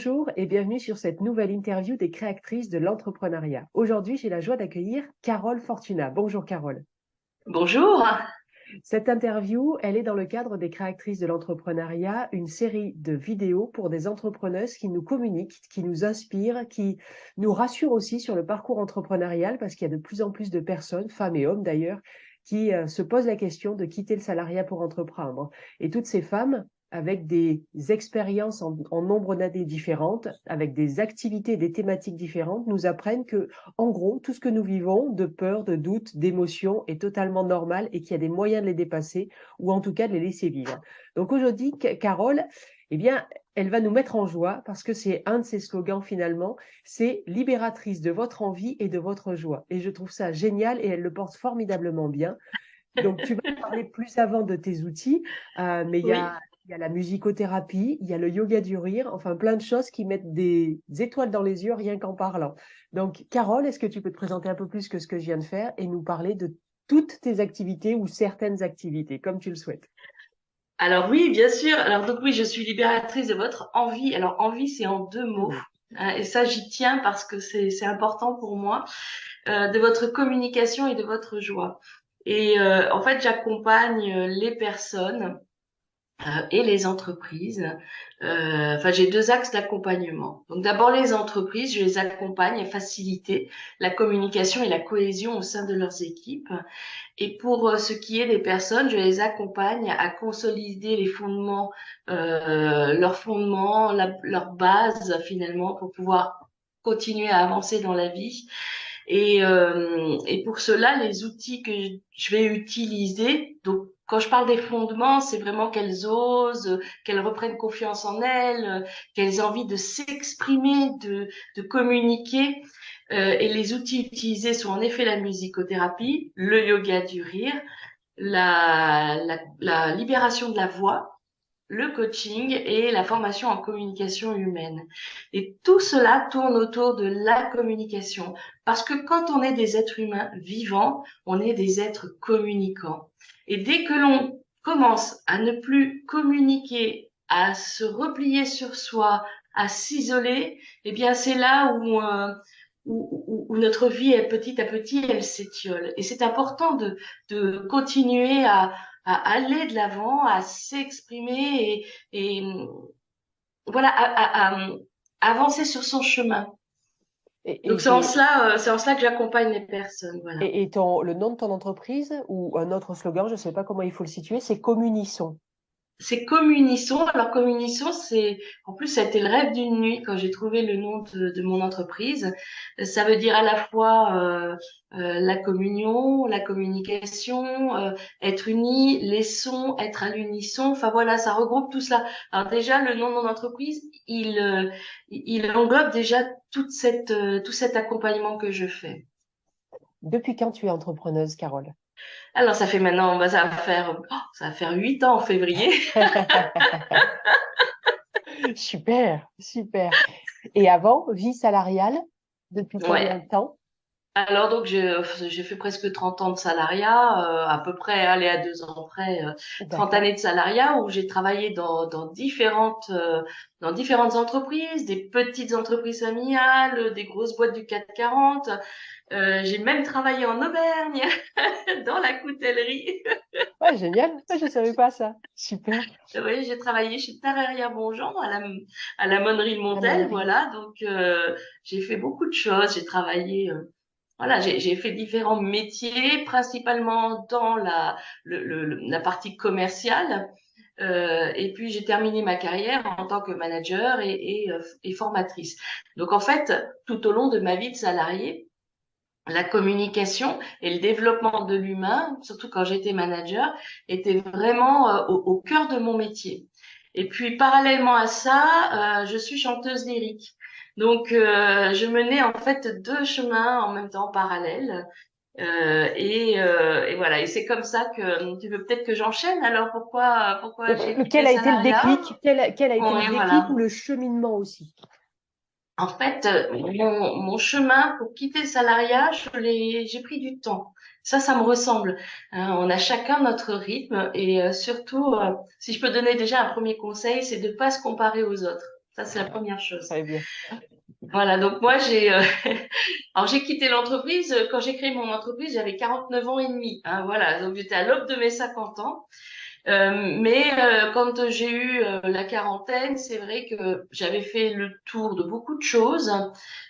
Bonjour et bienvenue sur cette nouvelle interview des créatrices de l'entrepreneuriat. Aujourd'hui, j'ai la joie d'accueillir Carole Fortuna. Bonjour Carole. Bonjour. Cette interview, elle est dans le cadre des créatrices de l'entrepreneuriat, une série de vidéos pour des entrepreneuses qui nous communiquent, qui nous inspirent, qui nous rassurent aussi sur le parcours entrepreneurial parce qu'il y a de plus en plus de personnes, femmes et hommes d'ailleurs, qui se posent la question de quitter le salariat pour entreprendre. Et toutes ces femmes, avec des expériences en nombre d'années différentes, avec des activités, des thématiques différentes, nous apprennent que, en gros, tout ce que nous vivons, de peur, de doute, d'émotion, est totalement normal et qu'il y a des moyens de les dépasser ou en tout cas de les laisser vivre. Donc aujourd'hui, Carole, eh bien, elle va nous mettre en joie parce que c'est un de ses slogans finalement, c'est libératrice de votre envie et de votre joie. Et je trouve ça génial et elle le porte formidablement bien. Donc, tu vas parler plus avant de tes outils, mais Oui. il y a la musicothérapie, il y a le yoga du rire, enfin plein de choses qui mettent des étoiles dans les yeux rien qu'en parlant. Donc, Carole, est-ce que tu peux te présenter un peu plus que ce que je viens de faire et nous parler de toutes tes activités ou certaines activités, comme tu le souhaites? Alors oui, bien sûr. Alors donc oui, je suis libératrice de votre envie. Alors envie, c'est en deux mots. Mhm. Et ça, j'y tiens parce que c'est important pour moi, de votre communication et de votre joie. Et en fait, j'accompagne les personnes et les entreprises. Enfin, j'ai deux axes d'accompagnement. Donc d'abord les entreprises, je les accompagne à faciliter la communication et la cohésion au sein de leurs équipes. Et pour ce qui est des personnes, je les accompagne à consolider les fondements, leurs fondements, leur base finalement, pour pouvoir continuer à avancer dans la vie. Et pour cela, les outils que je vais utiliser, donc quand je parle des fondements, c'est vraiment qu'elles osent, qu'elles reprennent confiance en elles, qu'elles aient envie de s'exprimer, de communiquer. Et les outils utilisés sont en effet la musicothérapie, le yoga du rire, la libération de la voix, le coaching et la formation en communication humaine. Et tout cela tourne autour de la communication. Parce que quand on est des êtres humains vivants, on est des êtres communicants. Et dès que l'on commence à ne plus communiquer, à se replier sur soi, à s'isoler, eh bien c'est là où notre vie est petit à petit, elle s'étiole. Et c'est important de continuer à aller de l'avant, à s'exprimer et voilà, à avancer sur son chemin. Et, et Donc j'ai, c'est en cela que j'accompagne les personnes, voilà. le nom de ton entreprise ou un autre slogan, je ne sais pas comment il faut le situer, c'est Communissons. C'est Communissons. Alors Communissons, c'est en plus ça a été le rêve d'une nuit quand j'ai trouvé le nom de mon entreprise. Ça veut dire à la fois la communion, la communication, être unis, les sons, être à l'unisson. Enfin voilà, ça regroupe tout cela. Alors déjà le nom de mon entreprise, il englobe déjà tout cet accompagnement que je fais. Depuis quand tu es entrepreneuse, Carole? Alors ça fait maintenant, bah, ça va faire 8 ans en février. Super, super. Et avant, vie salariale, depuis combien Ouais. de temps? Alors donc j'ai fait presque 30 ans de salariat, à peu près, allez à 2 ans près, 30 D'accord. années de salariat où j'ai travaillé dans différentes entreprises, des petites entreprises familiales, des grosses boîtes du CAC 40. J'ai même travaillé en Auvergne dans la coutellerie. Ouais, génial. Ouais, je ne savais pas ça. Super. Oui, j'ai travaillé chez Tararea Bonjean à la Monnerie La Montel, monnerie. voilà. Donc j'ai fait beaucoup de choses. J'ai travaillé voilà, j'ai fait différents métiers, principalement dans la partie commerciale. Et puis j'ai terminé ma carrière en tant que manager et formatrice. Donc en fait, tout au long de ma vie de salarié, la communication et le développement de l'humain, surtout quand j'étais manager, était vraiment au cœur de mon métier. Et puis parallèlement à ça, je suis chanteuse lyrique. Donc je menais en fait deux chemins en même temps parallèles. Et voilà. Et c'est comme ça que tu veux peut-être que j'enchaîne. Alors pourquoi j'ai quitté Quel le a été le salariat? déclic? Quel a été le Oui, déclic voilà. ou le cheminement aussi? En fait, mon chemin pour quitter le salariat, j'ai pris du temps. Ça me ressemble. Hein, on a chacun notre rythme et surtout, si je peux donner déjà un premier conseil, c'est de pas se comparer aux autres. Ça, c'est la première chose. Très bien. Voilà, donc moi, alors j'ai quitté l'entreprise. Quand j'ai créé mon entreprise, j'avais 49 ans et demi. Hein, voilà, donc j'étais à l'aube de mes 50 ans. Mais quand j'ai eu la quarantaine, c'est vrai que j'avais fait le tour de beaucoup de choses.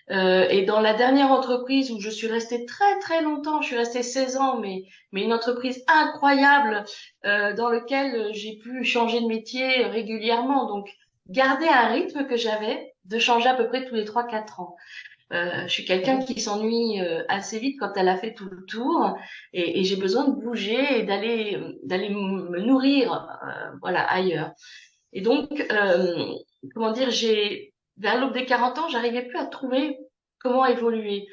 Et dans la dernière entreprise où je suis restée très très longtemps, je suis restée 16 ans, mais une entreprise incroyable dans laquelle j'ai pu changer de métier régulièrement. Donc garder un rythme que j'avais de changer à peu près tous les 3 4 ans. Je suis quelqu'un qui s'ennuie assez vite quand elle a fait tout le tour et j'ai besoin de bouger et d'aller me nourrir voilà ailleurs. Et donc comment dire, j'ai vers l'aube des 40 ans, j'arrivais plus à trouver comment évoluer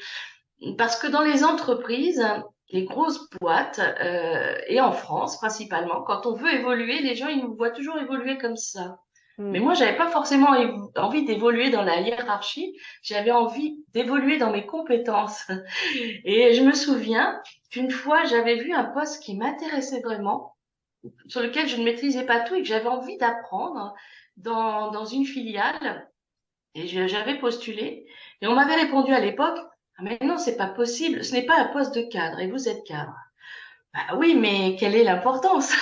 parce que dans les entreprises, les grosses boîtes et en France principalement, quand on veut évoluer, les gens ils nous voient toujours évoluer comme ça. Mais Mm. moi, j'avais pas forcément envie d'évoluer dans la hiérarchie, j'avais envie d'évoluer dans mes compétences. Et je me souviens qu'une fois, j'avais vu un poste qui m'intéressait vraiment, sur lequel je ne maîtrisais pas tout et que j'avais envie d'apprendre dans une filiale. Et j'avais postulé. Et on m'avait répondu à l'époque, ah, mais non, c'est pas possible, ce n'est pas un poste de cadre et vous êtes cadre. Bah oui, mais quelle est l'importance?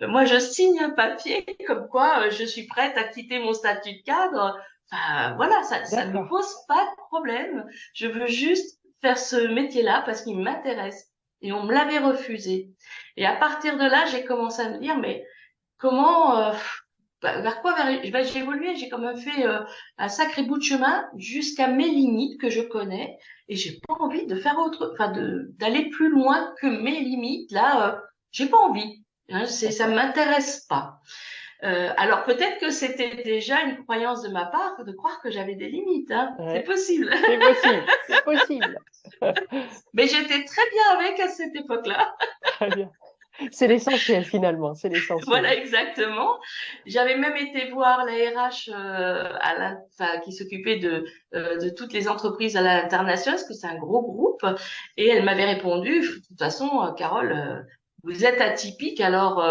Moi, je signe un papier comme quoi je suis prête à quitter mon statut de cadre. Enfin, voilà, ça ne me D'accord. pose pas de problème. Je veux juste faire ce métier-là parce qu'il m'intéresse. Et on me l'avait refusé. Et à partir de là, j'ai commencé à me dire, mais comment, vers quoi j'ai évolué, j'ai quand même fait un sacré bout de chemin jusqu'à mes limites que je connais et j'ai pas envie de faire d'aller plus loin que mes limites. Là, j'ai pas envie. Hein, ça D'accord. m'intéresse pas. Alors peut-être que c'était déjà une croyance de ma part de croire que j'avais des limites. Hein, c'est Ouais. possible. C'est possible. C'est possible. Mais j'étais très bien avec à cette époque-là. Très bien. C'est l'essentiel finalement. C'est l'essentiel. Voilà, exactement. J'avais même été voir la RH enfin, qui s'occupait de toutes les entreprises à l'international, parce que c'est un gros groupe, et elle m'avait répondu, de toute façon, Carole, vous êtes atypique, alors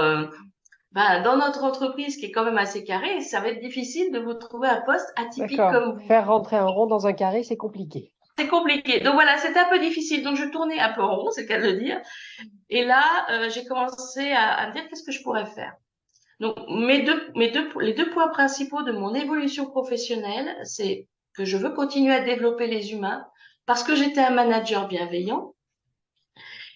ben, dans notre entreprise qui est quand même assez carrée, ça va être difficile de vous trouver un poste atypique D'accord. comme vous. Faire rentrer un rond dans un carré, c'est compliqué. C'est compliqué. Donc voilà, c'était un peu difficile. Donc je tournais un peu en rond, c'est le cas de le dire. Et là, j'ai commencé à me dire qu'est-ce que je pourrais faire. Donc, les deux points principaux de mon évolution professionnelle, c'est que je veux continuer à développer les humains parce que j'étais un manager bienveillant.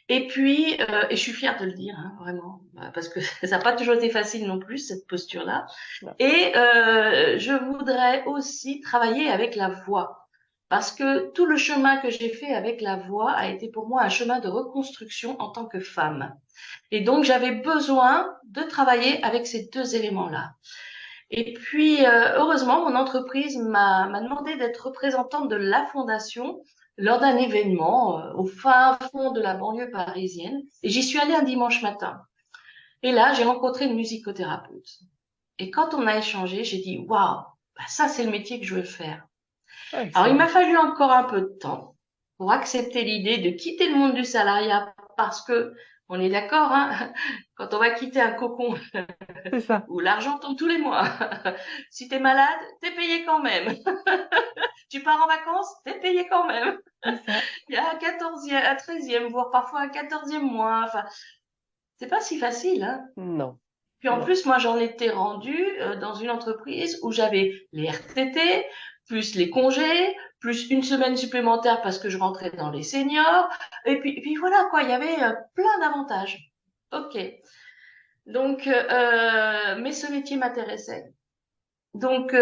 Et puis, et je suis fière de le dire, hein, vraiment, parce que ça n'a pas toujours été facile non plus, cette posture-là. Non. Et je voudrais aussi travailler avec la voix. Parce que tout le chemin que j'ai fait avec la voix a été pour moi un chemin de reconstruction en tant que femme. Et donc, j'avais besoin de travailler avec ces deux éléments-là. Et puis, heureusement, mon entreprise m'a demandé d'être représentante de la fondation lors d'un événement au fin fond de la banlieue parisienne. Et j'y suis allée un dimanche matin. Et là, j'ai rencontré une musicothérapeute. Et quand on a échangé, j'ai dit, waouh, bah ça, c'est le métier que je veux faire. Ah, Alors, il m'a excellent. fallu encore un peu de temps pour accepter l'idée de quitter le monde du salariat parce que, on est d'accord, hein, quand on va quitter un cocon C'est ça. où l'argent tombe tous les mois, si t'es malade, t'es payé quand même. Tu pars en vacances, t'es payé quand même. C'est ça. Il y a un 14e, un 13e, voire parfois un 14e mois. Enfin, c'est pas si facile, hein. Non. Puis en Non. plus, moi, j'en étais rendue dans une entreprise où j'avais les RTT, plus les congés, plus une semaine supplémentaire parce que je rentrais dans les seniors. Et puis voilà, quoi, il y avait plein d'avantages. Ok. Donc, mais ce métier m'intéressait. Donc,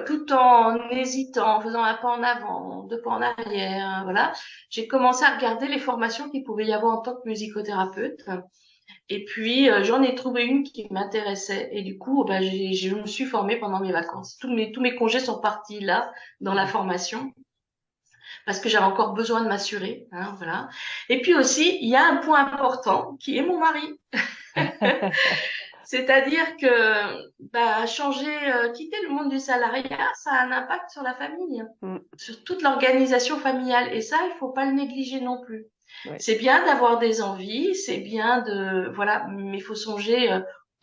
tout en hésitant, en faisant un pas en avant, deux pas en arrière, hein, voilà, j'ai commencé à regarder les formations qu'il pouvait y avoir en tant que musicothérapeute. Et puis, j'en ai trouvé une qui m'intéressait. Et du coup, ben, je me suis formée pendant mes vacances. Tous mes congés sont partis là, dans la formation, parce que j'avais encore besoin de m'assurer, hein, voilà. Et puis aussi, il y a un point important qui est mon mari. C'est-à-dire que bah, quitter le monde du salariat, ça a un impact sur la famille, Mm. sur toute l'organisation familiale. Et ça, il faut pas le négliger non plus. Ouais. C'est bien d'avoir des envies, c'est bien de, voilà, mais il faut songer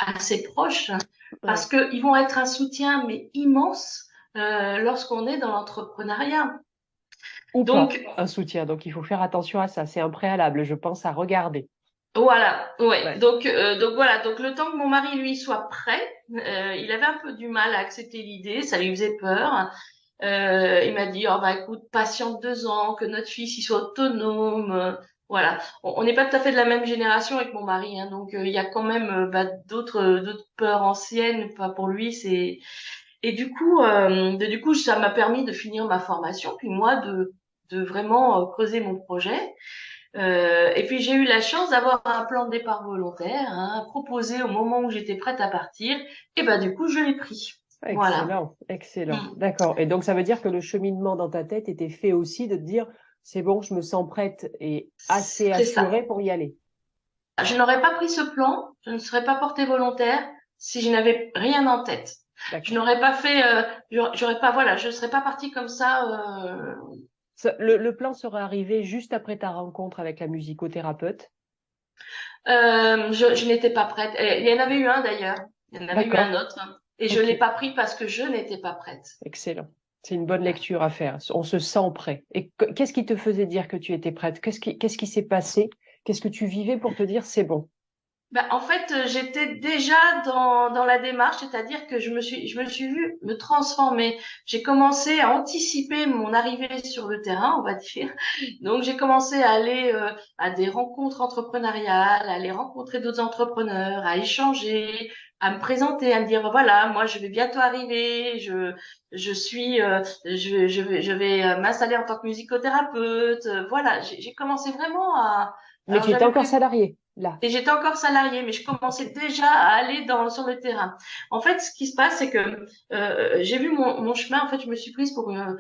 à ses proches. Hein. parce Ouais. que ils vont être un soutien mais immense lorsqu'on est dans l'entrepreneuriat. Ou pas, Donc un soutien. Donc, il faut faire attention à ça. C'est un préalable, je pense, à regarder. voilà, ouais. Ouais. Donc voilà, donc le temps que mon mari lui soit prêt, il avait un peu du mal à accepter l'idée, ça lui faisait peur. Il m'a dit, oh bah écoute, patiente 2 ans, que notre fils il soit autonome. Voilà, on n'est pas tout à fait de la même génération avec mon mari, hein, donc il y a quand même d'autres peurs anciennes. Enfin, pour lui, c'est et du coup, ça m'a permis de finir ma formation, puis moi de vraiment creuser mon projet. Et puis j'ai eu la chance d'avoir un plan de départ volontaire, hein, proposé au moment où j'étais prête à partir. Et ben du coup, je l'ai pris. Voilà. Excellent, excellent. Mm. D'accord. Et donc, ça veut dire que le cheminement dans ta tête était fait aussi de te dire, c'est bon, je me sens prête et assez C'est ça. assurée pour y aller. Je n'aurais pas pris ce plan, je ne serais pas portée volontaire si je n'avais rien en tête. Je D'accord. n'aurais pas fait, j'aurais pas, voilà, je serais pas partie comme ça. Le plan serait arrivé juste après ta rencontre avec la musicothérapeute. Je n'étais pas prête. Et il y en avait eu un d'ailleurs. Il y en avait eu un D'accord. autre. Et je Ok. l'ai pas pris parce que je n'étais pas prête. Excellent. C'est une bonne lecture à faire. On se sent prêt. Et qu'est-ce qui te faisait dire que tu étais prête? Qu'est-ce qui s'est passé? Qu'est-ce que tu vivais pour te dire c'est bon? Bah, en fait, j'étais déjà dans la démarche, c'est-à-dire que je me suis vue me transformer. J'ai commencé à anticiper mon arrivée sur le terrain, on va dire. Donc, j'ai commencé à aller à des rencontres entrepreneuriales, à aller rencontrer d'autres entrepreneurs, à échanger, à me présenter, à me dire, voilà, moi, je vais bientôt arriver, je suis, je vais m'installer en tant que musicothérapeute. Voilà, j'ai commencé vraiment à, Mais alors tu étais j'avais encore prévu salarié, là. et j'étais encore salariée, mais je commençais déjà à aller sur le terrain. En fait, ce qui se passe, c'est que j'ai vu mon chemin. En fait, je me suis prise pour une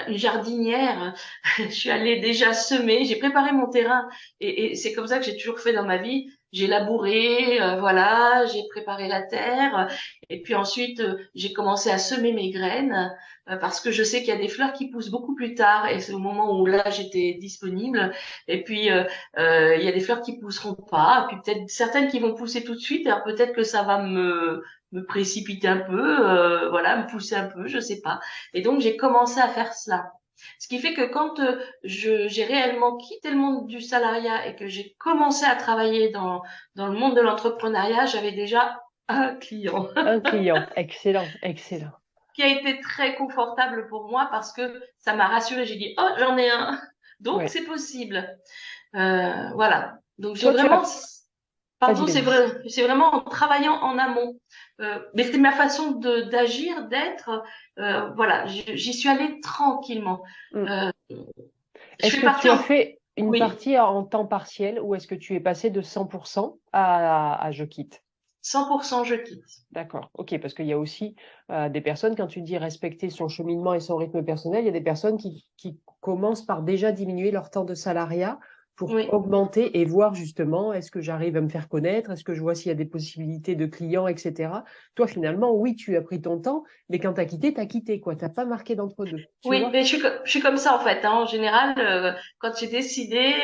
jardinière. Je suis allée déjà semer. J'ai préparé mon terrain, et c'est comme ça que j'ai toujours fait dans ma vie. J'ai labouré, voilà, j'ai préparé la terre, et puis ensuite j'ai commencé à semer mes graines parce que je sais qu'il y a des fleurs qui poussent beaucoup plus tard, et c'est au moment où là j'étais disponible. Et puis il y a des fleurs qui pousseront pas, puis peut-être certaines qui vont pousser tout de suite. Alors peut-être que ça va me précipiter un peu, voilà, me pousser un peu, je sais pas. Et donc j'ai commencé à faire cela. Ce qui fait que quand j'ai réellement quitté le monde du salariat et que j'ai commencé à travailler dans le monde de l'entrepreneuriat, j'avais déjà un client Un client. Excellent, excellent. qui a été très confortable pour moi parce que ça m'a rassurée. J'ai dit, oh, j'en ai un, donc Ouais. c'est possible. Voilà. Donc j'ai Toi, tu vraiment, as... Vas-y, pardon, vas-y. c'est vraiment en travaillant en amont. Mais c'est ma façon de d'agir, d'être. Voilà, j'y suis allée tranquillement. Mm. Euh, je Est-ce fais que partie tu as en, fait une oui, partie en temps partiel ou est-ce que tu es passé de 100% à je quitte? 100% je quitte. D'accord, ok, parce qu'il y a aussi des personnes, quand tu dis respecter son cheminement et son rythme personnel, il y a des personnes qui commencent par déjà diminuer leur temps de salariat pour Oui. augmenter et voir justement est-ce que j'arrive à me faire connaître, est-ce que je vois s'il y a des possibilités de clients, etc. Toi, finalement, oui, tu as pris ton temps, mais quand tu as quitté, quoi. Tu n'as pas marqué d'entre-deux, tu Oui, vois? mais je suis comme ça en fait, hein. En général, quand j'ai décidé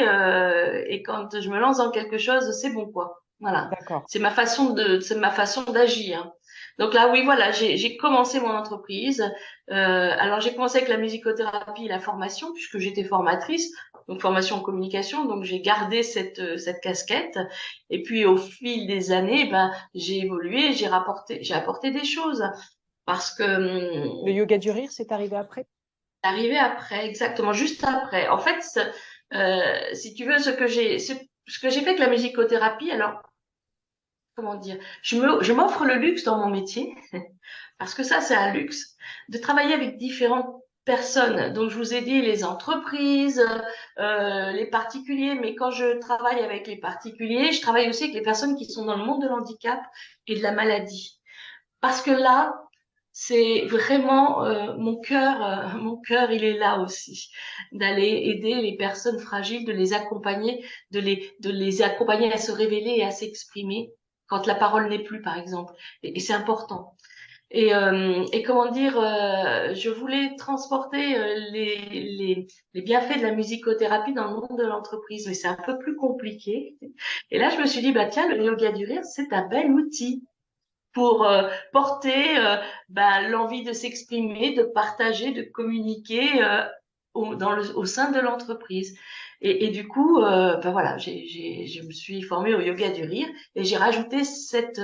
et quand je me lance dans quelque chose, c'est bon quoi. Voilà, D'accord. c'est ma façon d'agir. Donc là, oui, voilà, j'ai commencé mon entreprise. Alors j'ai commencé avec la musicothérapie et la formation puisque j'étais formatrice, donc formation en communication. Donc j'ai gardé cette casquette. Et puis au fil des années, ben j'ai évolué, j'ai apporté des choses parce que Le yoga du rire, c'est arrivé après? arrivé après, exactement, juste après. En fait, si tu veux, ce que j'ai fait avec la musicothérapie, alors, comment dire, je m'offre le luxe dans mon métier, parce que ça, c'est un luxe, de travailler avec différentes personnes. Donc, je vous ai dit les entreprises, les particuliers, mais quand je travaille avec les particuliers, je travaille aussi avec les personnes qui sont dans le monde de l'handicap et de la maladie. Parce que là, c'est vraiment mon cœur, il est là aussi, d'aller aider les personnes fragiles, de les accompagner, de les accompagner à se révéler et à s'exprimer quand la parole n'est plus, par exemple. Et c'est important. Et comment dire, je voulais transporter les bienfaits de la musicothérapie dans le monde de l'entreprise, mais c'est un peu plus compliqué. Et là, je me suis dit, bah tiens, le yoga du rire, c'est un bel outil pour porter l'envie de s'exprimer, de partager, de communiquer au sein de l'entreprise. Et du coup, voilà, je me suis formée au yoga du rire et j'ai rajouté cette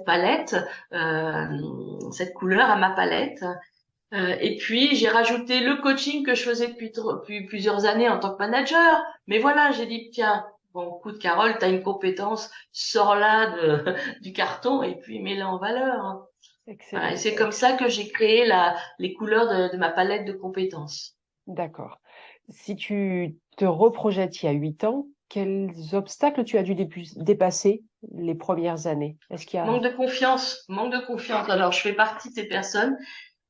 palette, cette couleur à ma palette. Et puis, j'ai rajouté le coaching que je faisais depuis plusieurs années en tant que manager. Mais voilà, j'ai dit, tiens, bon, coup de Carole, t'as une compétence, sors-la du carton et puis mets-la en valeur. Voilà, et Excellent. c'est comme ça que j'ai créé les couleurs de ma palette de compétences. D'accord. Si tu te reprojettes il y a 8 ans, quels obstacles tu as dû dépasser les premières années? Est-ce qu'il y a... Manque de confiance, manque de confiance. Alors, je fais partie de ces personnes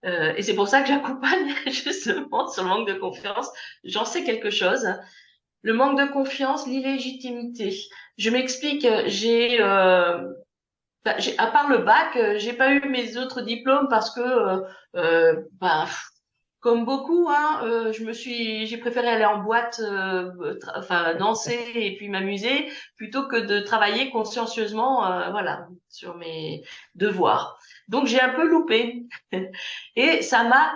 et c'est pour ça que j'accompagne justement sur le manque de confiance. J'en sais quelque chose. Le manque de confiance, l'illégitimité. Je m'explique, à part le bac, j'ai pas eu mes autres diplômes parce que, comme beaucoup, hein, j'ai préféré aller en boîte, enfin danser et puis m'amuser plutôt que de travailler consciencieusement, voilà, sur mes devoirs. Donc j'ai un peu loupé et ça m'a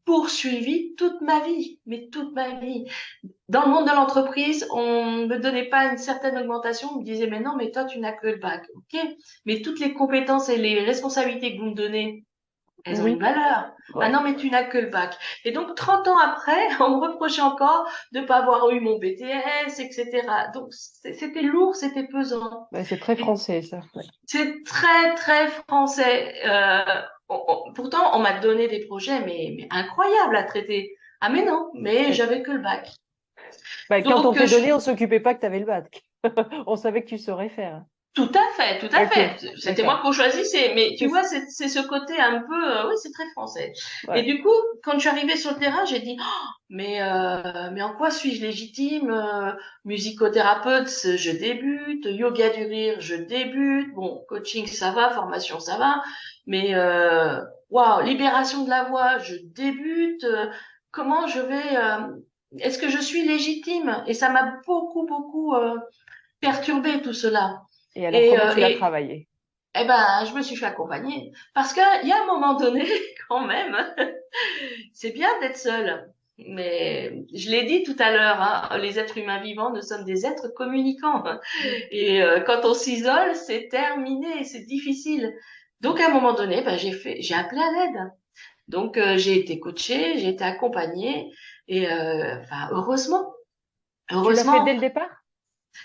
poursuivi toute ma vie, mais toute ma vie. Dans le monde de l'entreprise, on me donnait pas une certaine augmentation. On me disait, mais non, mais toi, tu n'as que le bac. OK. Mais toutes les compétences et les responsabilités que vous me donnez, elles ont une Oui, valeur. Ah ouais. non, mais tu n'as que le bac. Et donc, 30 ans après, on me reprochait encore de pas avoir eu mon BTS, etc. Donc, c'était lourd, c'était pesant. Ouais, c'est très Et français, ça. Ouais. c'est très, très français. Pourtant, on m'a donné des projets, mais incroyables à traiter. Ah, mais non, mais Ouais. j'avais que le bac. Bah, quand on Donc, t'est donné, on s'occupait pas que tu avais le bac. On savait que tu saurais faire. tout à fait, tout à Ok, fait. C'était moi d'accord. qu'on choisissait, mais tu C'est vois, ça. c'est ce côté un peu, oui, c'est très français. Et Ouais. du coup, quand je suis arrivée sur le terrain, j'ai dit, oh, mais en quoi suis-je légitime? Musicothérapeute, je débute. Yoga du rire, je débute. Bon, coaching, ça va. Formation, ça va. Mais waouh, libération de la voix, je débute. Comment je vais est-ce que je suis légitime? Et ça m'a beaucoup perturbé tout cela. Et alors, Et, comment euh, tu l'as et travaillé? eh je me suis fait accompagner parce qu'il y a un moment donné, quand même, c'est bien d'être seul. Mais je l'ai dit tout à l'heure, hein, les êtres humains vivants, nous sommes des êtres communicants. Mm. Et quand on s'isole, c'est terminé, c'est difficile. Donc à un moment donné, j'ai appelé à l'aide. Donc j'ai été coachée, j'ai été accompagnée et heureusement, Tu l'as fait heureusement, dès le départ?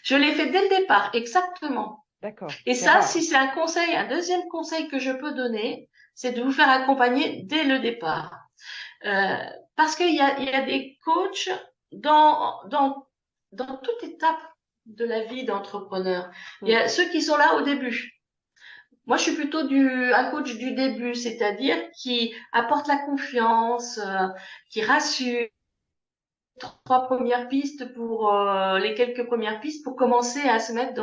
je l'ai fait dès le départ, exactement. D'accord, Et c'est ça, rare. si c'est un conseil, un deuxième conseil que je peux donner, c'est de vous faire accompagner dès le départ. Euh, Parce il y a des coachs dans toute étape de la vie d'entrepreneur. Il y Mm. a ceux qui sont là au début. Moi, je suis plutôt un coach du début, c'est-à-dire qui apporte la confiance, qui rassure, trois premières pistes pour les quelques premières pistes pour commencer à se mettre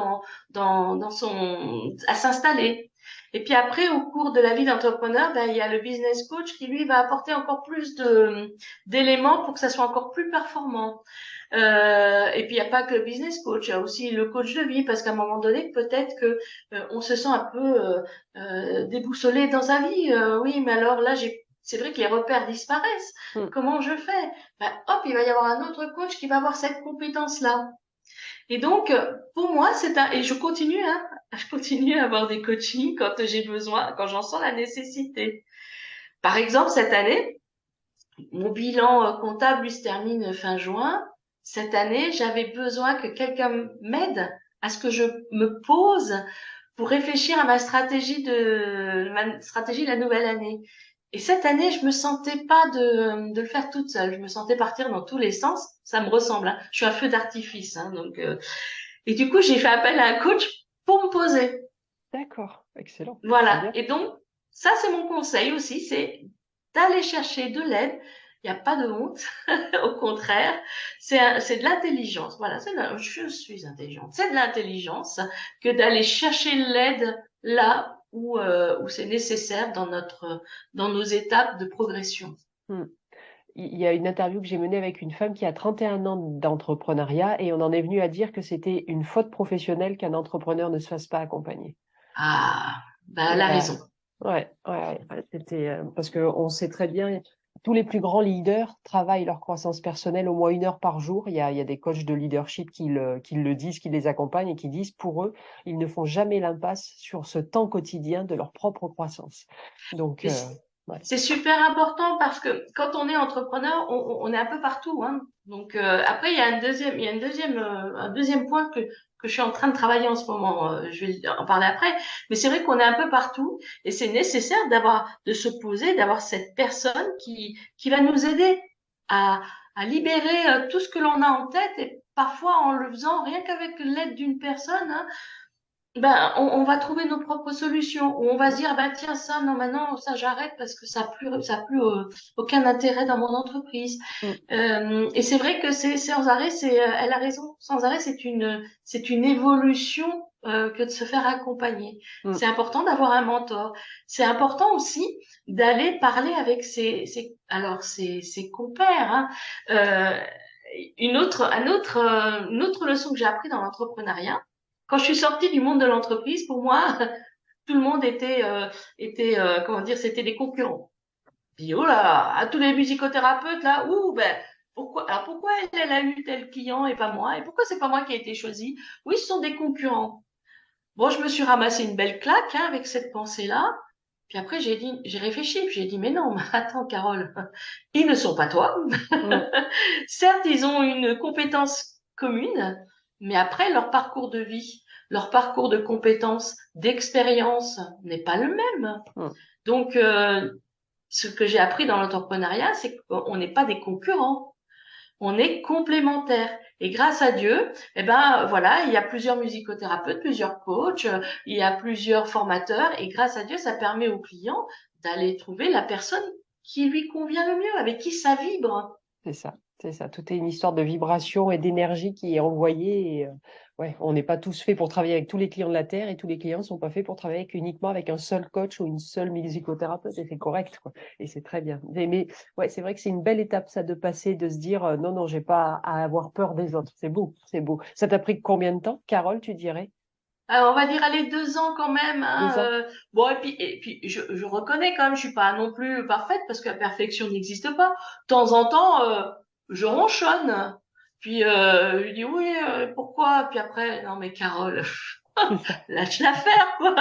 à s'installer. Et puis après, au cours de la vie d'entrepreneur, il y a le business coach qui lui va apporter encore plus d'éléments pour que ça soit encore plus performant. Et puis il n'y a pas que le business coach, il y a aussi le coach de vie parce qu'à un moment donné, peut-être que on se sent un peu déboussolé dans sa vie. Oui, mais alors là, c'est vrai que les repères disparaissent. Mm. Comment je fais? Hop, il va y avoir un autre coach qui va avoir cette compétence-là. Et donc, pour moi, et je continue, hein, je continue à avoir des coachings quand j'ai besoin, quand j'en sens la nécessité. Par exemple, cette année, mon bilan comptable, lui, se termine fin juin. Cette année, j'avais besoin que quelqu'un m'aide à ce que je me pose pour réfléchir à ma stratégie de la nouvelle année. Et cette année, je me sentais pas de le faire toute seule. Je me sentais partir dans tous les sens. Ça me ressemble, hein. Je suis un feu d'artifice, hein, donc. Et du coup, j'ai fait appel à un coach pour me poser. D'accord, excellent. Très Voilà. bien. Et donc, ça, c'est mon conseil aussi, c'est d'aller chercher de l'aide. Il n'y a pas de honte. Au contraire, c'est de l'intelligence. Voilà, je suis intelligente. C'est de l'intelligence que d'aller chercher l'aide là où c'est nécessaire dans nos étapes de progression. Mm. Il y a une interview que j'ai menée avec une femme qui a 31 ans d'entrepreneuriat et on en est venu à dire que c'était une faute professionnelle qu'un entrepreneur ne se fasse pas accompagner. Ah. bah, Il elle a y a, raison. c'était parce que on sait très bien, tous les plus grands leaders travaillent leur croissance personnelle au moins 1 heure par jour. Il y a des coachs de leadership qui le disent, qui les accompagnent et qui disent pour eux, ils ne font jamais l'impasse sur ce temps quotidien de leur propre croissance. Donc, Mais ouais, c'est super important parce que quand on est entrepreneur, on est un peu partout, hein. Donc après, un deuxième point que je suis en train de travailler en ce moment. Je vais en parler après. Mais c'est vrai qu'on est un peu partout et c'est nécessaire de se poser, d'avoir cette personne qui va nous aider à, à libérer tout ce que l'on a en tête et parfois en le faisant rien qu'avec l'aide d'une personne, hein, ben, on va trouver nos propres solutions. Ou on va se dire, bah tiens, ça, non, maintenant, ça, j'arrête parce que ça a plus aucun intérêt dans mon entreprise. mm, Et c'est vrai que c'est sans arrêt, elle a raison. Sans arrêt, c'est une évolution que de se faire accompagner. mm, C'est important d'avoir un mentor. C'est important aussi d'aller parler avec ses compères, hein. Euh, une autre leçon que j'ai appris dans l'entrepreneuriat quand je suis sortie du monde de l'entreprise, pour moi, tout le monde comment dire, c'était des concurrents. Puis, oh là, à tous les musicothérapeutes, là, ouh, ben, pourquoi elle a eu tel client et pas moi? Et pourquoi c'est pas moi qui ai été choisie? Oui, ce sont des concurrents. Bon, je me suis ramassé une belle claque, hein, avec cette pensée-là. Puis après, j'ai réfléchi, puis j'ai dit, mais non, mais attends, Carole, ils ne sont pas toi. mm, Certes, ils ont une compétence commune, mais après, leur parcours de vie, leur parcours de compétences, d'expérience n'est pas le même. mm. Donc, ce que j'ai appris dans l'entrepreneuriat, c'est qu'on n'est pas des concurrents, on est complémentaires. Et grâce à Dieu, eh ben voilà, il y a plusieurs musicothérapeutes, plusieurs coachs, il y a plusieurs formateurs, et grâce à Dieu, ça permet au client d'aller trouver la personne qui lui convient le mieux, avec qui ça vibre. C'est ça, c'est ça. Tout est une histoire de vibration et d'énergie qui est envoyée. Ouais, on n'est pas tous faits pour travailler avec tous les clients de la Terre et tous les clients ne sont pas faits pour travailler uniquement avec un seul coach ou une seule musicothérapeute. Et c'est correct, quoi. Et c'est très bien. Mais ouais, c'est vrai que c'est une belle étape, ça, de passer, de se dire non, non, j'ai pas à avoir peur des autres. C'est beau, c'est beau. Ça t'a pris combien de temps, Carole, tu dirais? Alors, on va dire, allez, 2 ans quand même, hein, 2 ans? bon, et puis je reconnais quand même, je suis pas non plus parfaite parce que la perfection n'existe pas. De temps en temps, je ronchonne. Puis, je lui dis, oui, pourquoi? Puis après, non, mais Carole, C'est ça. lâche l'affaire, quoi.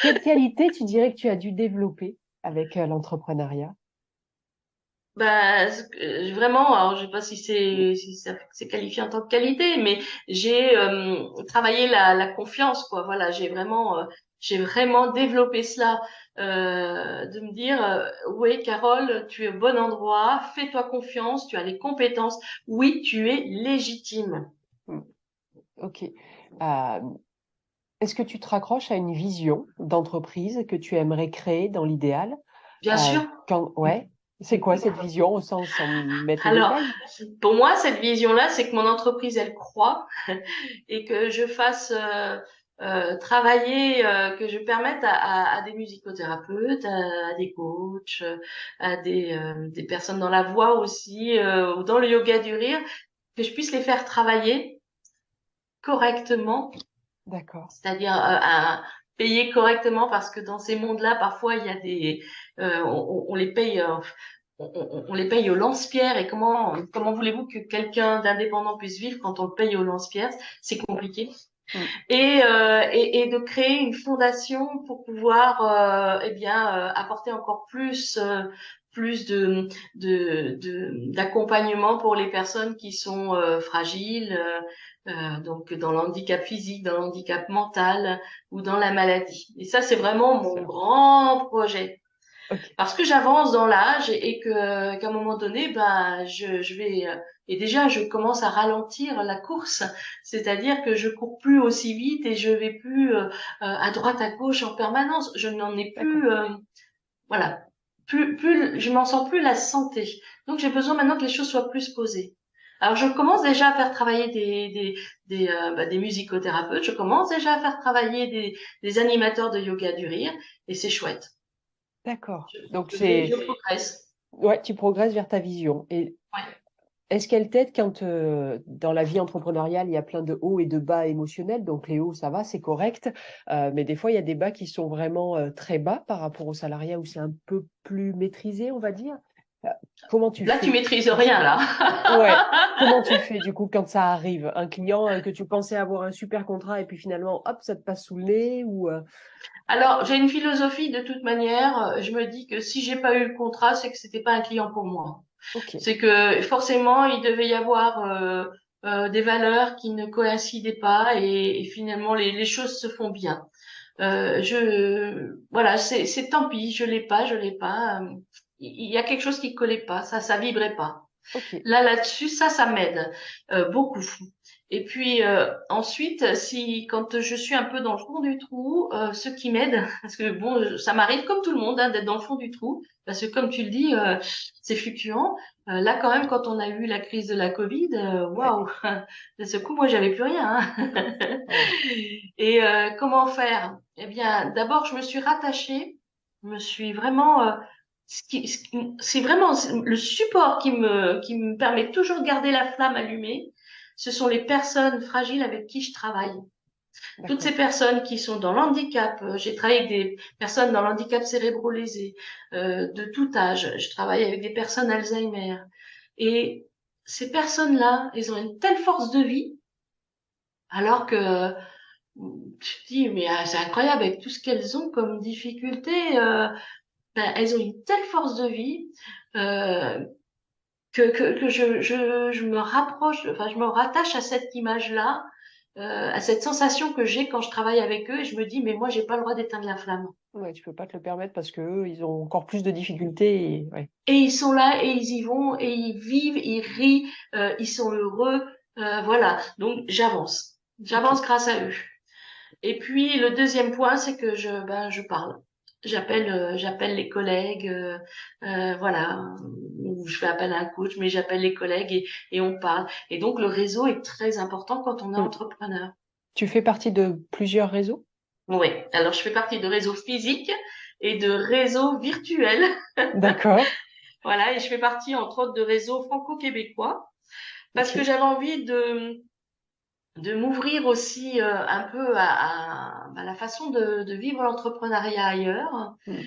Quelle qualité tu dirais que tu as dû développer avec l'entrepreneuriat? Bah, vraiment, alors je sais pas si ça c'est qualifié en tant que qualité, mais j'ai travaillé la confiance, quoi. Voilà, j'ai vraiment développé cela, de me dire, oui, Carole, tu es au bon endroit, fais-toi confiance, tu as les compétences, oui, tu es légitime. Hmm. Ok. Est-ce que tu te raccroches à une vision d'entreprise que tu aimerais créer dans l'idéal? Bien sûr. Ouais, c'est quoi cette vision au sens sans mettre les Alors, détails? pour moi, cette vision-là, c'est que mon entreprise, elle croît et que je fasse travailler, que je permette à des musicothérapeutes, à des coachs, à des personnes dans la voix aussi, ou dans le yoga du rire, que je puisse les faire travailler correctement, D'accord. c'est-à-dire à payer correctement parce que dans ces mondes-là, parfois, il y a on les paye. On les paye au lance-pierre et comment voulez-vous que quelqu'un d'indépendant puisse vivre quand on le paye au lance-pierre? C'est compliqué. Hmm. Et de créer une fondation pour pouvoir eh bien apporter encore plus d'accompagnement pour les personnes qui sont fragiles, donc dans l'handicap physique, dans l'handicap mental ou dans la maladie. Et ça, c'est vraiment mon Excellent. grand projet Ok. parce que j'avance dans l'âge et que qu'à un moment donné, ben je vais et déjà je commence à ralentir la course, c'est-à-dire que je cours plus aussi vite et je vais plus à droite à gauche en permanence. Je n'en ai D'accord. plus, voilà, je m'en sens plus la santé. Donc j'ai besoin maintenant que les choses soient plus posées. Alors je commence déjà à faire travailler des musicothérapeutes, je commence déjà à faire travailler des animateurs de yoga du rire et c'est chouette. D'accord. Donc Je progresse. ouais, tu progresses vers ta vision. Et Ouais. est-ce qu'elle t'aide quand dans la vie entrepreneuriale, il y a plein de hauts et de bas émotionnels? Donc les hauts, ça va, c'est correct. Mais des fois, il y a des bas qui sont vraiment très bas par rapport au salariat où c'est un peu plus maîtrisé, on va dire. Euh, Comment tu Là, tu fais maîtrises quand rien, ça... là. Ouais, comment tu fais du coup quand ça arrive? Un client que tu pensais avoir un super contrat et puis finalement, hop, ça te passe sous le nez ou Alors, j'ai une philosophie de toute manière. Je me dis que si j'ai pas eu le contrat, c'est que c'était pas un client pour moi. Ok, C'est que forcément, il devait y avoir des valeurs qui ne coïncidaient pas et finalement, les choses se font bien. Voilà, c'est tant pis, je l'ai pas. Il y a quelque chose qui collait pas, ça vibrait pas. ok, Là-dessus, ça m'aide beaucoup. Et puis ensuite, si quand je suis un peu dans le fond du trou, ce qui m'aide, parce que bon, ça m'arrive comme tout le monde hein, d'être dans le fond du trou, parce que comme tu le dis, c'est fluctuant. Là, quand même, quand on a eu la crise de la Covid, ouais, waouh, de ce coup, moi, j'avais plus rien. Hein. ouais, Et comment faire? Eh bien, d'abord, je me suis rattachée, je me suis vraiment c'est vraiment le support qui me permet toujours de garder la flamme allumée. Ce sont les personnes fragiles avec qui je travaille. Toutes ces d'accord. personnes qui sont dans l'handicap. J'ai travaillé avec des personnes dans l'handicap cérébro-lésé, de tout âge. Je travaille avec des personnes Alzheimer. Et ces personnes-là, elles ont une telle force de vie, alors que tu te dis, mais c'est incroyable avec tout ce qu'elles ont comme difficulté. Ben, elles ont une telle force de vie. Euh, que je me rapproche, enfin, je me rattache à cette image-là, à cette sensation que j'ai quand je travaille avec eux et je me dis, mais moi, j'ai pas le droit d'éteindre la flamme. Ouais, tu peux pas te le permettre parce que eux, ils ont encore plus de difficultés. Et... Ouais, Et ils sont là et ils y vont et ils vivent, ils rient, ils sont heureux, voilà. Donc, j'avance. ok. J'avance grâce à eux. Et puis, le deuxième point, c'est que je parle. J'appelle les collègues, voilà, ou je fais appel à un coach, mais j'appelle les collègues et on parle. Et donc, le réseau est très important quand on est Mm. entrepreneur. Tu fais partie de plusieurs réseaux? Oui. Alors, je fais partie de réseaux physiques et de réseaux virtuels. D'accord. Voilà. Et je fais partie, entre autres, de réseaux franco-québécois parce que Ok. j'avais envie de m'ouvrir aussi un peu à la façon de vivre l'entrepreneuriat ailleurs. Mm.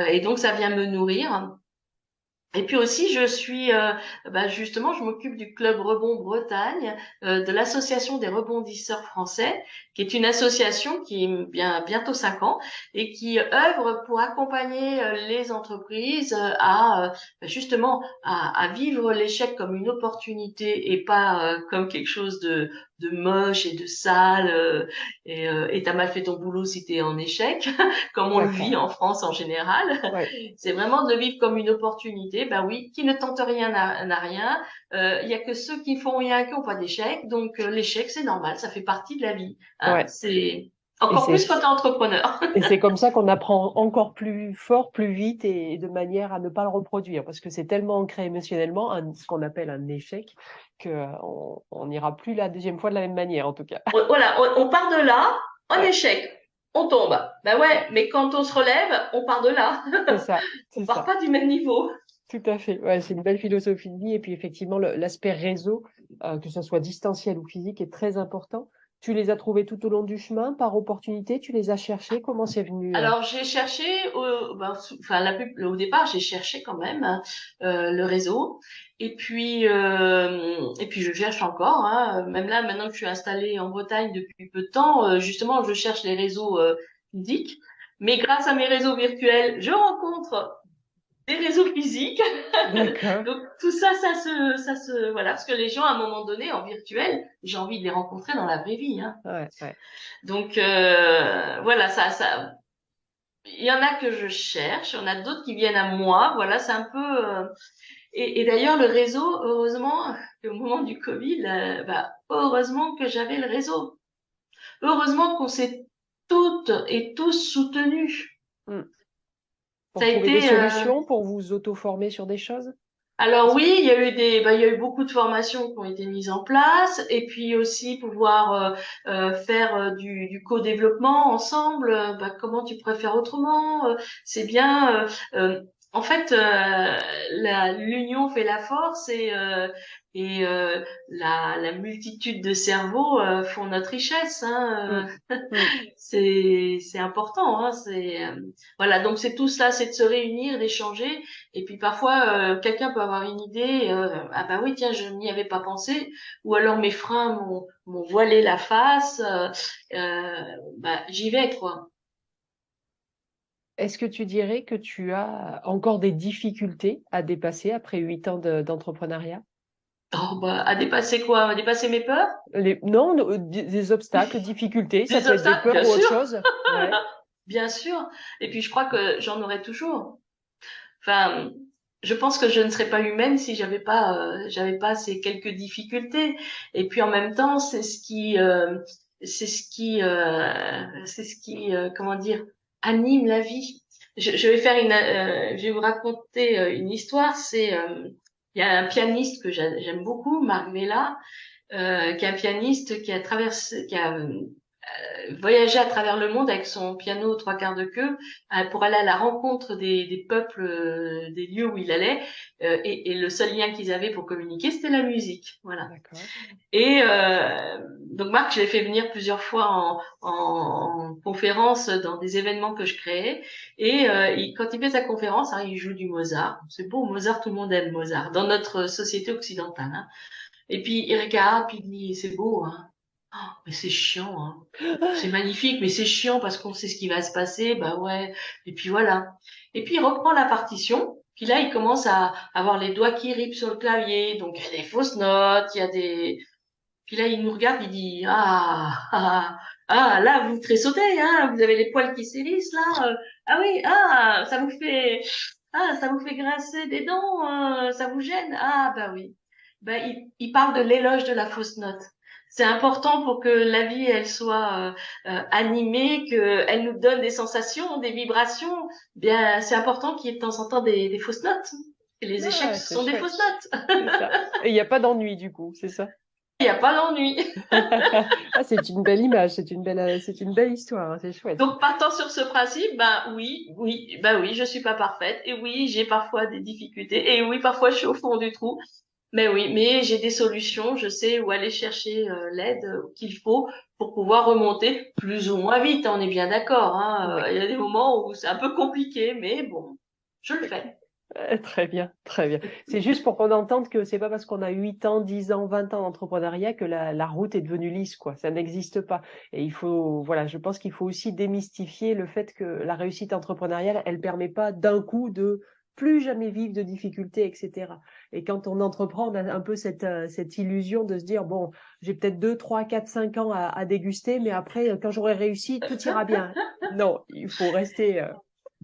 Et donc, ça vient me nourrir. Et puis aussi, justement, je m'occupe du club Rebond Bretagne, de l'association des rebondisseurs français, qui est une association qui est bien bientôt 5 ans et qui œuvre pour accompagner les entreprises justement à vivre l'échec comme une opportunité et pas comme quelque chose de moche et de sale et t'as mal fait ton boulot si t'es en échec, comme on le vit D'accord. en France en général. Ouais. C'est vraiment de le vivre comme une opportunité. Ben oui, qui ne tente rien n'a rien. Il y a que ceux qui font rien qui n'ont pas d'échec. Donc l'échec, c'est normal, ça fait partie de la vie. Hein. Ouais. C'est Et encore c'est plus quand tu es entrepreneur. et c'est comme ça qu'on apprend encore plus fort, plus vite et de manière à ne pas le reproduire parce que c'est tellement ancré émotionnellement, ce qu'on appelle un échec, que on n'ira plus la deuxième fois de la même manière en tout cas. Voilà, on part de là, en Ouais. échec. On tombe. Ben Ouais. ouais, mais quand on se relève, on part de là. C'est ça. On C'est part ça. pas du même niveau. Tout à fait. Ouais, c'est une belle philosophie de vie. Et puis effectivement, l'aspect réseau, que ce soit distanciel ou physique, est très important. Tu les as trouvés tout au long du chemin, par opportunité, tu les as cherchés. Comment c'est venu? Alors j'ai cherché, enfin au départ j'ai cherché quand même hein, le réseau et puis je cherche encore. Hein, même là maintenant que je suis installée en Bretagne depuis peu de temps, justement je cherche les réseaux physiques. Mais grâce à mes réseaux virtuels, je rencontre des réseaux physiques. D'accord. Donc tout ça, ça se, voilà, parce que les gens à un moment donné en virtuel, j'ai envie de les rencontrer dans la vraie vie. Hein. Ouais, ouais. Donc voilà, ça. Il y en a que je cherche, il y en a d'autres qui viennent à moi. Voilà, c'est un peu. Et d'ailleurs, le réseau, heureusement, au moment du Covid, heureusement que j'avais le réseau. Heureusement qu'on s'est toutes et tous soutenus. Hmm. Ça Pour a trouver des été. solutions, pour vous auto-former sur des choses? Alors Est-ce que- oui, il y a eu beaucoup de formations qui ont été mises en place, et puis aussi pouvoir faire du co-développement ensemble. Comment tu pourrais faire autrement? C'est bien. En fait, l'union fait la force et la multitude de cerveaux font notre richesse. Mm, Hein. mm. C'est important. Hein, voilà. Donc c'est tout ça, c'est de se réunir, d'échanger. Et puis parfois, quelqu'un peut avoir une idée. Ah bah oui, tiens, je n'y avais pas pensé. Ou alors mes freins m'ont voilé la face. Bah j'y vais quoi. Est-ce que tu dirais que tu as encore des difficultés à dépasser après 8 ans d'entrepreneuriat? Oh bah à dépasser quoi? À dépasser mes peurs? Non, des obstacles, difficultés, ça Des peut être des obstacles, peurs bien ou autre sûr. chose. Ouais. Bien sûr. Et puis je crois que j'en aurai toujours. Enfin, je pense que je ne serais pas humaine si j'avais pas ces quelques difficultés. Et puis en même temps, c'est ce qui, comment dire, anime la vie. Je vais vous raconter une histoire. Il y a un pianiste que j'aime beaucoup, Marc Vella, qui est un pianiste qui a voyager à travers le monde avec son piano aux trois quarts de queue pour aller à la rencontre des peuples, des lieux où il allait. Et le seul lien qu'ils avaient pour communiquer, c'était la musique. Voilà. D'accord. Et donc Marc, je l'ai fait venir plusieurs fois en conférence dans des événements que je créais. Et quand il fait sa conférence, hein, il joue du Mozart. C'est beau, Mozart, tout le monde aime Mozart dans notre société occidentale. Hein. Et puis il regarde, puis il dit, c'est beau, hein. Oh, mais c'est chiant, hein. C'est magnifique, mais c'est chiant parce qu'on sait ce qui va se passer, bah ouais. Et puis voilà. Et puis il reprend la partition. Puis là, il commence à avoir les doigts qui ripent sur le clavier. Donc il y a des fausses notes, il y a des. Puis là, il nous regarde, il dit là vous tressautez, hein. Vous avez les poils qui s'hérissent là. Ah oui, ça vous fait grincer des dents, ça vous gêne. Ah bah oui. Bah il parle de l'éloge de la fausse note. C'est important pour que la vie, elle soit animée, qu'elle nous donne des sensations, des vibrations. Bien, c'est important qu'il y ait de temps en temps des fausses notes. Et les échecs, Ah, ce c'est sont des chouette. fausses notes. C'est ça. Et il n'y a pas d'ennui du coup, c'est ça? Il n'y a pas d'ennui. Ah, c'est une belle image, c'est une belle histoire, hein, c'est chouette. Donc, partant sur ce principe, oui, je suis pas parfaite. Et oui, j'ai parfois des difficultés. Et oui, parfois, je suis au fond du trou. Mais oui, mais j'ai des solutions. Je sais où aller chercher l'aide qu'il faut pour pouvoir remonter plus ou moins vite. On est bien d'accord, hein. Oui. Il y a des moments où c'est un peu compliqué, mais bon, je le Oui. fais. Très bien, très bien. C'est juste pour qu'on entende que c'est pas parce qu'on a 8 ans, 10 ans, 20 ans d'entrepreneuriat que la route est devenue lisse, quoi. Ça n'existe pas. Et il faut, voilà, je pense qu'il faut aussi démystifier le fait que la réussite entrepreneuriale, elle permet pas d'un coup de plus jamais vivre de difficultés, etc. Et quand on entreprend, on a un peu cette illusion de se dire, bon, j'ai peut-être 2, 3, 4, 5 ans à déguster, mais après, quand j'aurai réussi, tout ira bien. Non, il faut rester,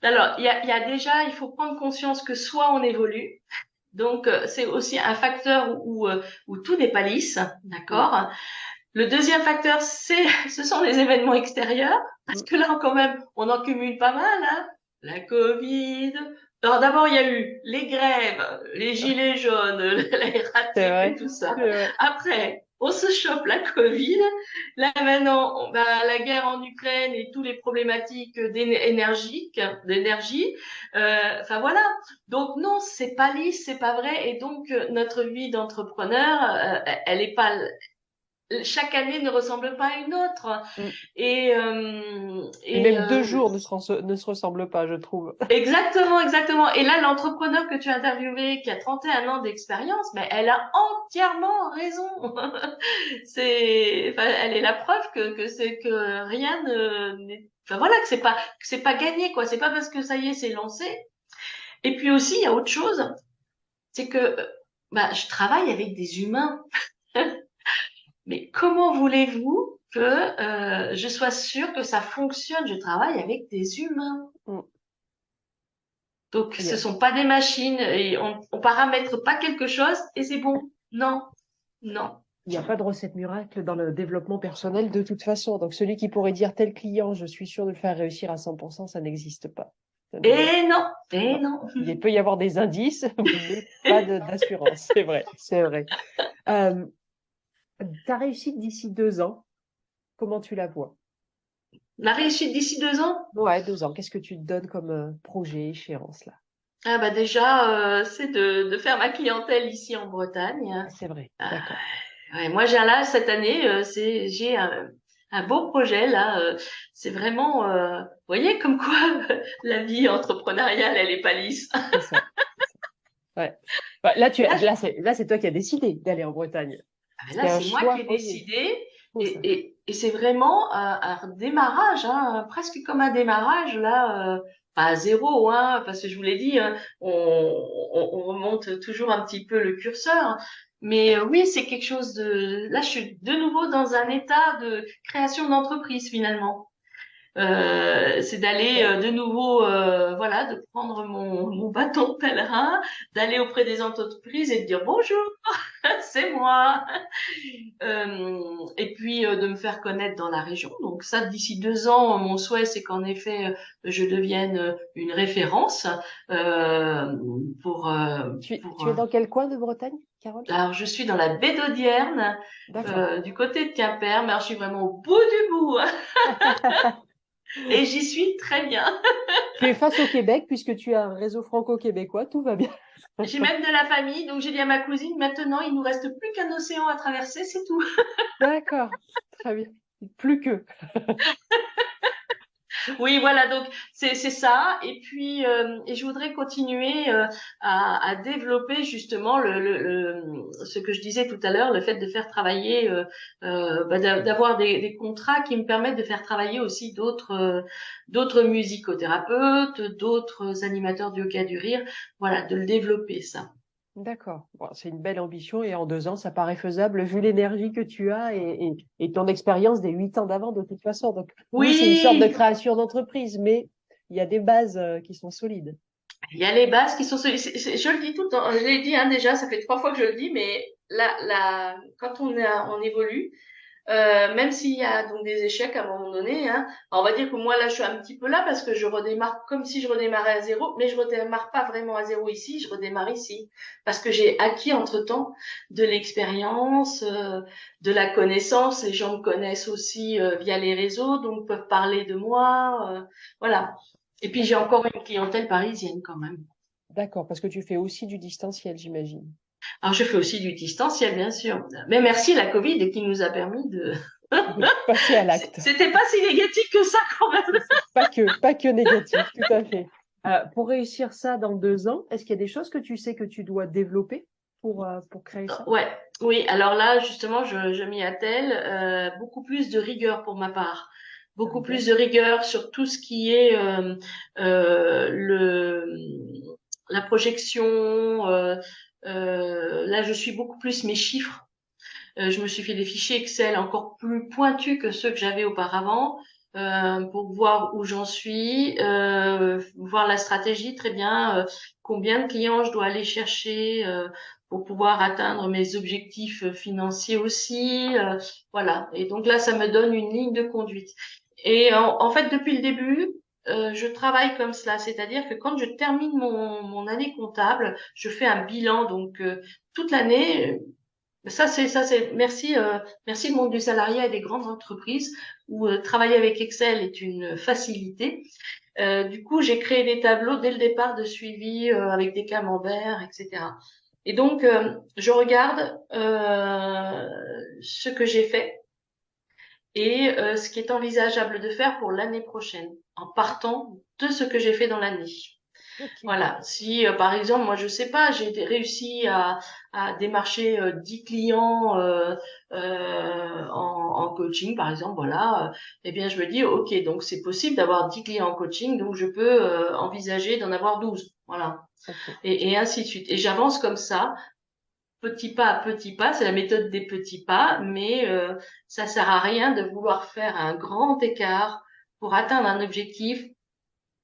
Alors, il y a déjà, il faut prendre conscience que soit on évolue, donc c'est aussi un facteur où tout n'est pas lisse, mm, d'accord? Le deuxième facteur, ce sont les événements extérieurs, parce mm, que là, quand même, on en cumule pas mal, hein. La Covid. Alors d'abord, il y a eu les grèves, les gilets jaunes, les c'est RATP et vrai, tout ça. c'est vrai. Après, on se chope la Covid. Là maintenant, la guerre en Ukraine et toutes les problématiques d'énergie. Enfin voilà. Donc non, c'est pas lisse, c'est pas vrai. Et donc notre vie d'entrepreneur, elle est pas chaque année ne ressemble pas à une autre. Mm. Et, Et même 2 jours ne se ressemblent pas, je trouve. exactement, exactement. Et là, l'entrepreneur que tu as interviewé, qui a 31 ans d'expérience, mais elle a entièrement raison. Enfin, elle est la preuve que rien n'est, enfin voilà, que c'est pas gagné, quoi. C'est pas parce que ça y est, c'est lancé. Et puis aussi, il y a autre chose, c'est que, je travaille avec des humains. Mais comment voulez-vous que je sois sûre que ça fonctionne? Je travaille avec des humains. Mm. Donc, Il y ce a, sont pas des machines et on paramètre pas quelque chose et c'est bon. Non, non. il y a pas de recette miracle dans le développement personnel de toute façon. Donc, celui qui pourrait dire tel client, je suis sûr de le faire réussir à 100%, ça n'existe pas. Ça ne- Et non, et non. non. Il peut y avoir des indices, mais pas d'assurance. C'est vrai, c'est vrai. Euh, Ta réussite d'ici 2 ans, comment tu la vois? La réussite d'ici 2 ans? Ouais, 2 ans. Qu'est-ce que tu te donnes comme projet, échéance là? Ah bah déjà, c'est de faire ma clientèle ici en Bretagne. C'est vrai, Euh, d'accord. ouais, moi, j'ai là cette année, j'ai un beau projet là. C'est vraiment, vous voyez, comme quoi la vie entrepreneuriale, elle est pas lisse. C'est ça. Ouais. Bah, Là, là, c'est toi qui as décidé d'aller en Bretagne. ah ben C'était là, un c'est moi qui choix ai osé. décidé Beau, ça. et c'est vraiment un redémarrage, hein, presque comme un démarrage là, pas à zéro, hein, parce que je vous l'ai dit, hein, on remonte toujours un petit peu le curseur. Mais oui, c'est quelque chose de... Là, je suis de nouveau dans un état de création d'entreprise finalement. C'est d'aller Ouais. de nouveau, voilà, de prendre mon bâton de pèlerin, d'aller auprès des entreprises et de dire bonjour, c'est moi. Et puis de me faire connaître dans la région. Donc ça, d'ici 2 ans, mon souhait, c'est qu'en effet, je devienne une référence euh, pour Tu es dans quel coin de Bretagne, Carole? alors je suis dans la baie d'Audierne, D'accord. du côté de Quimper, mais alors, je suis vraiment au bout du bout hein, et j'y suis très bien. Tu es face au Québec puisque tu as un réseau franco-québécois, tout va bien. J'ai même de la famille, donc j'ai dit à ma cousine, maintenant il nous reste plus qu'un océan à traverser, c'est tout. D'accord, très bien. Plus que. Oui, voilà, donc c'est ça. Et puis, et je voudrais continuer à développer justement ce que je disais tout à l'heure, le fait de faire travailler, d'avoir des contrats qui me permettent de faire travailler aussi d'autres musicothérapeutes, d'autres animateurs du yoga du rire. Voilà, de le développer ça. D'accord. Bon, c'est une belle ambition et en 2 ans, ça paraît faisable vu l'énergie que tu as et ton expérience des 8 ans d'avant de toute façon. Donc oui, c'est une sorte de Oui, création d'entreprise, mais il y a des bases qui sont solides. il y a les bases qui sont, je le dis tout le temps, je l'ai dit hein, déjà, ça fait 3 fois que je le dis, mais quand on évolue. Même s'il y a donc des échecs à un moment donné, hein, on va dire que moi là je suis un petit peu là parce que je redémarre comme si je redémarrais à zéro, mais je redémarre pas vraiment à zéro ici, je redémarre ici parce que j'ai acquis entre-temps de l'expérience, de la connaissance. Les gens me connaissent aussi via les réseaux, donc peuvent parler de moi, voilà. Et puis j'ai D'accord. encore une clientèle parisienne quand même. D'accord, parce que tu fais aussi du distanciel, j'imagine. Alors je fais aussi du distanciel bien sûr, mais merci la Covid qui nous a permis de De passer à l'acte. C'était pas si négatif que ça quand même. C'est ça. Pas que négatif, tout à fait. Pour réussir ça dans 2 ans, est-ce qu'il y a des choses que tu sais que tu dois développer pour créer ça? Ouais, oui. Alors là, justement, je m'y attelle. Beaucoup plus de rigueur pour ma part. De Beaucoup rigueur. plus de rigueur sur tout ce qui est la projection. Là, je suis beaucoup plus mes chiffres. Je me suis fait des fichiers Excel encore plus pointus que ceux que j'avais auparavant pour voir où j'en suis, voir la stratégie très bien, combien de clients je dois aller chercher pour pouvoir atteindre mes objectifs financiers aussi. Voilà. Et donc là, ça me donne une ligne de conduite. Et en fait, depuis le début, je travaille comme cela, c'est-à-dire que quand je termine mon année comptable, je fais un bilan. Donc toute l'année, merci le monde du salariat et des grandes entreprises où travailler avec Excel est une facilité. Du coup, j'ai créé des tableaux dès le départ de suivi avec des camemberts, etc. Et donc, je regarde ce que j'ai fait et ce qui est envisageable de faire pour l'année prochaine en partant de ce que j'ai fait dans l'année. Ok. Voilà. Si, par exemple, moi, je sais pas, réussi à démarcher 10 clients en coaching, par exemple, voilà, eh bien, je me dis, OK, donc c'est possible d'avoir 10 clients en coaching, donc je peux envisager d'en avoir 12. Voilà. Ok. Et ainsi de suite. Et j'avance comme ça, petit pas, c'est la méthode des petits pas, mais ça sert à rien de vouloir faire un grand écart pour atteindre un objectif.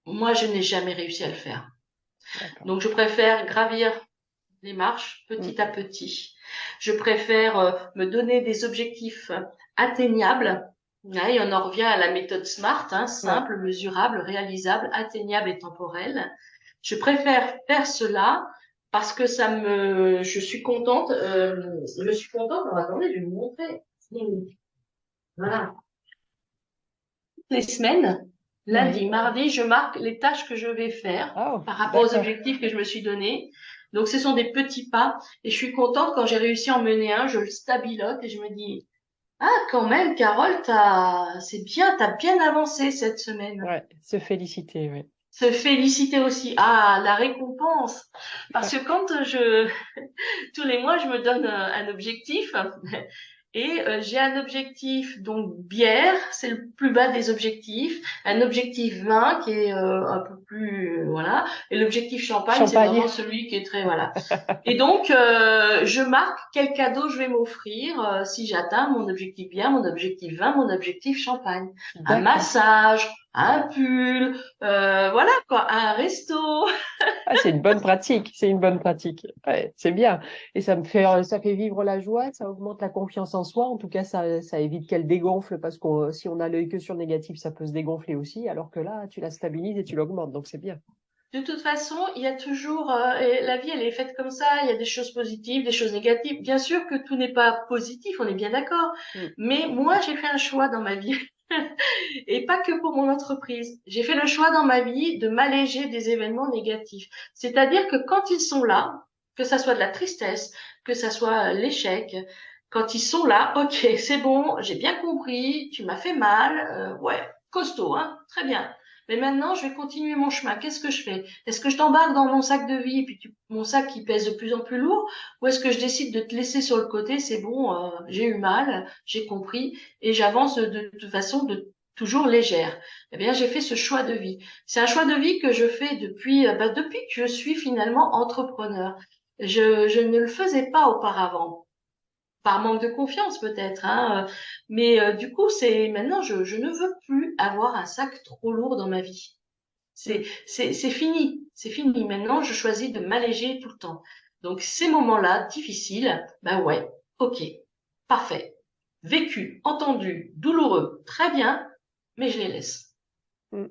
Moi, je n'ai jamais réussi à le faire. D'accord. Donc, je préfère gravir les marches Mm. petit à petit. Je préfère me donner des objectifs atteignables. Là, et on en revient à la méthode SMART, hein, Ouais. simple, mesurable, réalisable, atteignable et temporel. Je préfère faire cela parce que je suis contente. Je suis contente. Alors, attendez, je vais vous montrer. Voilà. Les semaines. Ouais. Lundi, mardi, je marque les tâches que je vais faire Oh, par rapport aux d'accord. objectifs que je me suis donnés. Donc, ce sont des petits pas. Et je suis contente quand j'ai réussi à en mener un, je le stabilote et je me dis, ah, quand même, Carole, c'est bien, t'as bien avancé cette semaine. Ouais, se féliciter, ouais. Se féliciter aussi. Ah, la récompense. Parce Ouais. que tous les mois, je me donne un objectif. Et j'ai un objectif, donc bière, c'est le plus bas des objectifs. Un objectif vin qui est un peu plus, voilà. Et l'objectif champagne, c'est Champagne. vraiment celui qui est très, voilà. Et donc, je marque quel cadeau je vais m'offrir si j'atteins mon objectif bière, mon objectif vin, mon objectif champagne. Un D'accord. massage, un pull, voilà quoi, un resto. Ah, c'est une bonne pratique, c'est une bonne pratique. Ouais, c'est bien. Et ça fait vivre la joie, ça augmente la confiance en soi. En tout cas, ça évite qu'elle dégonfle parce que si on a l'œil que sur le négatif, ça peut se dégonfler aussi. Alors que là, tu la stabilises et tu l'augmentes. Donc, c'est bien. De toute façon, il y a toujours, et la vie, elle est faite comme ça. Il y a des choses positives, des choses négatives. Bien sûr que tout n'est pas positif, on est bien d'accord. Mm. Mais moi, j'ai fait un choix dans ma vie, et pas que pour mon entreprise. J'ai fait le choix dans ma vie de m'alléger des événements négatifs. C'est-à-dire que quand ils sont là, que ça soit de la tristesse, que ça soit l'échec, quand ils sont là, ok, c'est bon, j'ai bien compris, tu m'as fait mal, ouais, costaud, hein, très bien. Mais maintenant, je vais continuer mon chemin. Qu'est-ce que je fais? Est-ce que je t'embarque dans mon sac de vie, puis mon sac qui pèse de plus en plus lourd, ou est-ce que je décide de te laisser sur le côté? C'est bon, j'ai eu mal, j'ai compris, et j'avance de façon toujours légère. Eh bien, j'ai fait ce choix de vie. C'est un choix de vie que je fais depuis que je suis finalement entrepreneur. Je ne le faisais pas auparavant, par manque de confiance peut-être, hein. Mais du coup, c'est maintenant, je ne veux plus avoir un sac trop lourd dans ma vie. Mm. C'est fini, c'est fini. Maintenant, je choisis de m'alléger tout le temps. Donc, ces moments-là, difficiles, ben ouais, ok, parfait. Vécu, entendu, douloureux, très bien, mais je les laisse.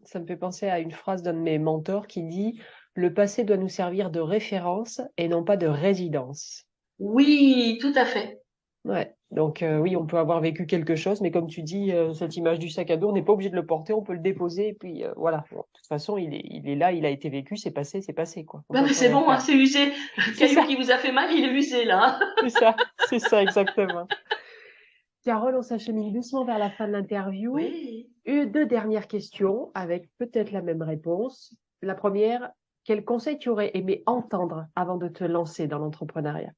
Ça me fait penser à une phrase d'un de mes mentors qui dit: le passé doit nous servir de référence et non pas de résidence. Oui, tout à fait. Ouais. Donc oui, on peut avoir vécu quelque chose, mais comme tu dis, cette image du sac à dos, on n'est pas obligé de le porter, on peut le déposer, et puis voilà. Bon, de toute façon, il est là, il a été vécu, c'est passé, quoi. On Ben, peut ben, plus c'est rien bon, hein, faire. c'est usé. Le C'est caillou ça, qui vous a fait mal, il est usé là. c'est ça exactement. Carole, on s'achemine doucement vers la fin de l'interview. Oui. Deux dernières questions avec peut-être la même réponse. La première, quel conseil tu aurais aimé entendre avant de te lancer dans l'entrepreneuriat?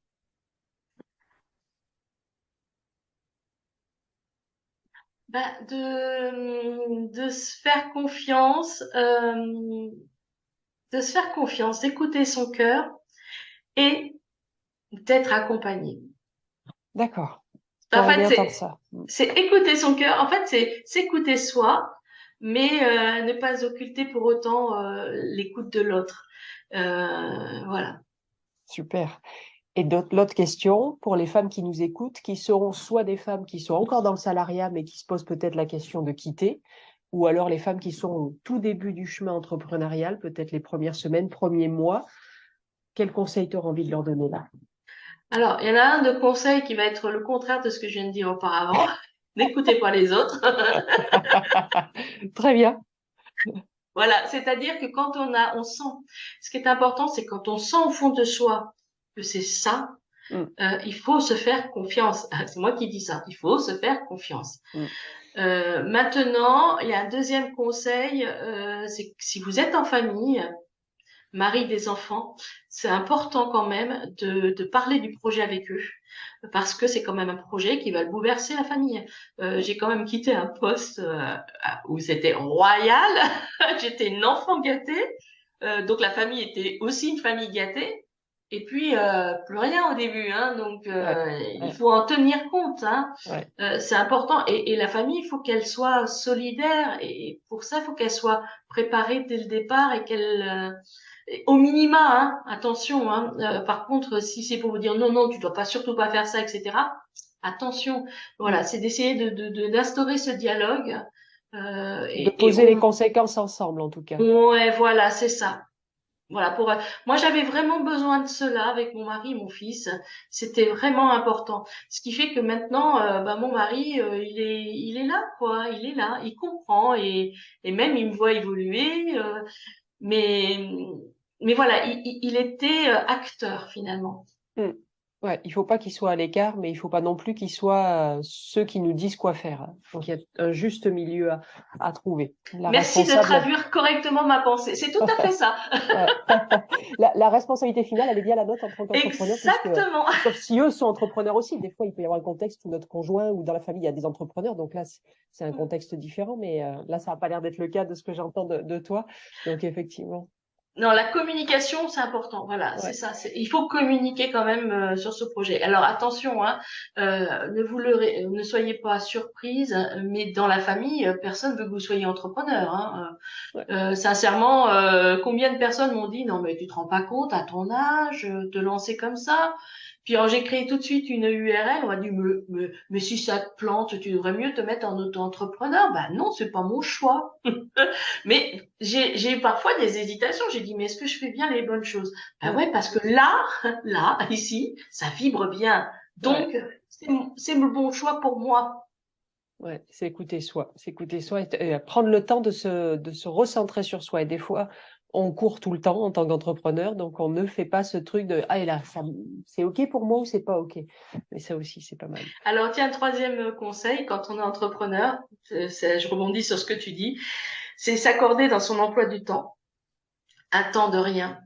Ben, de se faire confiance, d'écouter son cœur et d'être accompagné. D'accord. En J'aurais fait, aimé entendre ça. c'est écouter son cœur. En fait, c'est s'écouter soi, mais ne pas occulter pour autant l'écoute de l'autre. Voilà. Super. Et l'autre question, pour les femmes qui nous écoutent, qui seront soit des femmes qui sont encore dans le salariat, mais qui se posent peut-être la question de quitter, ou alors les femmes qui sont au tout début du chemin entrepreneurial, peut-être les premières semaines, premiers mois, quel conseil tu auras envie de leur donner là? Alors, il y en a un de conseil qui va être le contraire de ce que je viens de dire auparavant. N'écoutez pas les autres. Très bien. Voilà, c'est-à-dire que on sent, ce qui est important, c'est quand on sent au fond de soi que c'est ça, Mm, il faut se faire confiance. C'est moi qui dis ça. Il faut se faire confiance. mm. Maintenant, il y a un deuxième conseil, c'est que si vous êtes en famille, mari des enfants, c'est important quand même de parler du projet avec eux, parce que c'est quand même un projet qui va bouleverser la famille. J'ai quand même quitté un poste où c'était royal, j'étais une enfant gâtée, donc la famille était aussi une famille gâtée. Et puis plus rien au début, hein, donc Ouais, il ouais, faut en tenir compte, hein. ouais. C'est important. Et la famille, il faut qu'elle soit solidaire. Et pour ça, il faut qu'elle soit préparée dès le départ et au minima, hein, attention, hein. Par contre, si c'est pour vous dire non, non, tu dois pas surtout pas faire ça, etc. Attention. Voilà, Mm. c'est d'essayer d'instaurer ce dialogue. De Et poser les conséquences ensemble, en tout cas. ouais, voilà, c'est ça. Voilà, moi j'avais vraiment besoin de cela avec mon mari et mon fils. C'était vraiment important. Ce qui fait que maintenant, mon mari, il est là, quoi. Il est là, il comprend et même il me voit évoluer. Mais, mais voilà, il était acteur finalement. Mm. Ouais, il faut pas qu'ils soient à l'écart, mais il faut pas non plus qu'ils soient ceux qui nous disent quoi faire. Donc il y a un juste milieu à trouver. La Merci de responsable, traduire correctement ma pensée. C'est tout à fait ça. ouais. La responsabilité finale, elle est bien la nôtre en tant qu'entrepreneur, puisque, Exactement. sauf si eux sont entrepreneurs aussi. Des fois, il peut y avoir un contexte où notre conjoint ou dans la famille, il y a des entrepreneurs. Donc là, c'est un contexte différent, mais là, ça n'a pas l'air d'être le cas de ce que j'entends de toi. Donc effectivement, Non, la communication, c'est important. Voilà, c'est ouais. ça. Il faut communiquer quand même sur ce projet. Alors attention, hein, ne soyez pas surprise, mais dans la famille, personne veut que vous soyez entrepreneur. Hein. Ouais. Sincèrement, combien de personnes m'ont dit non mais tu te rends pas compte à ton âge, te lancer comme ça. Puis alors, j'ai créé tout de suite une URL. On m'a dit mais si ça te plante, tu devrais mieux te mettre en auto-entrepreneur. Ben non, c'est pas mon choix. Mais j'ai eu parfois des hésitations. J'ai dit, mais est-ce que je fais bien les bonnes choses? Ben Mm. ouais, parce que là, ici, ça vibre bien. Ouais. Donc, c'est le bon choix pour moi. Ouais, c'est écouter soi et prendre le temps de se recentrer sur soi. Et des fois, on court tout le temps en tant qu'entrepreneur, donc on ne fait pas ce truc de ah et là, c'est ok pour moi ou c'est pas ok. Mais ça aussi, c'est pas mal. Alors, tiens, troisième conseil, quand on est entrepreneur, je rebondis sur ce que tu dis, c'est s'accorder dans son emploi du temps un temps de rien.